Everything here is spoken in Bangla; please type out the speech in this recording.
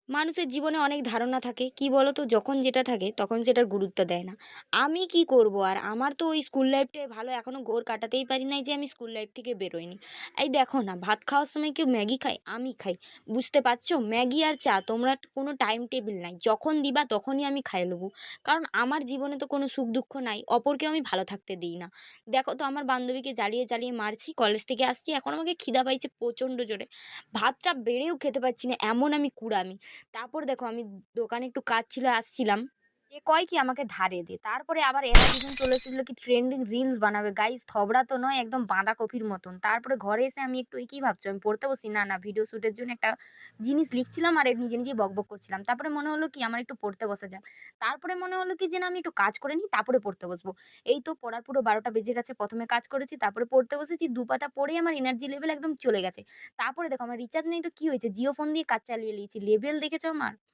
মানুষের জীবনে অনেক ধারণা থাকে। কি বলতো? যখন যেটা থাকে তখন সেটার গুরুত্ব দেয় না। আমি কি করব আর? আমার তো ওই স্কুল লাইফটাই ভালো। এখনো ঘোর কাটাতেই পারি নাই যে আমি স্কুল লাইফ থেকে বেরোইনি। এই দেখো না, ভাত খাওয়ার সময় কেউ ম্যাগি খায়? আমি খাই। বুঝতে পারছো? ম্যাগি আর চা তোমরা কোনো টাইম টেবিল নাই। যখন দিবা তখনই আমি খাইয়ে লবো। কারণ আমার জীবনে তো কোনো সুখ-দুঃখ নাই। অপরকেও আমি ভালো থাকতে দেই না। দেখো তো, আমার বান্ধবীকে জ্বালিয়ে মারছি। কলেজ থেকে আসছি। এখন আমাকে খিদা পাইছে প্রচণ্ড জোরে। ভাতটা বেড়েও খেতে পারছি না। এমন আমি কুড়ামি। তারপর দেখো, আমি দোকানে একটু কাজ ছিল, আসছিলাম। এ কয় কি আমাকে ধারে দে। তারপরে আবার এরা দুজন চলে এসেছিল কি ট্রেন্ডিং রিলস বানাবে। গাইস, থবড়া তো নয়, একদম বাঁধাকপির মতন। তারপরে ঘরে এসে আমি একটু কি ভাবছো আমি পড়তে বসি? না, না, ভিডিও শুটের জন্য একটা জিনিস লিখছিলাম আর নিজে বকবক করছিলাম। তারপরে মনে হলো কি আমার একটু পড়তে বসা যাক। তারপরে মনে হলো কি যে না, আমি একটু কাজ করে নিই তারপরে পড়তে বসবো। এই তো পড়ার পুরো ১২টা বেজে গেছে। ১ম এ কাজ করেছি, তারপরে পড়তে বসেছি। ২ পাতা পড়েই আমার এনার্জি লেভেল একদম চলে গেছে। তারপরে দেখো, আমার রিচার্জ নেই তো কি হয়েছে? জিও ফোন দিয়ে কাজ চালিয়ে নিয়েছি। লেভেল দেখেছো আমার?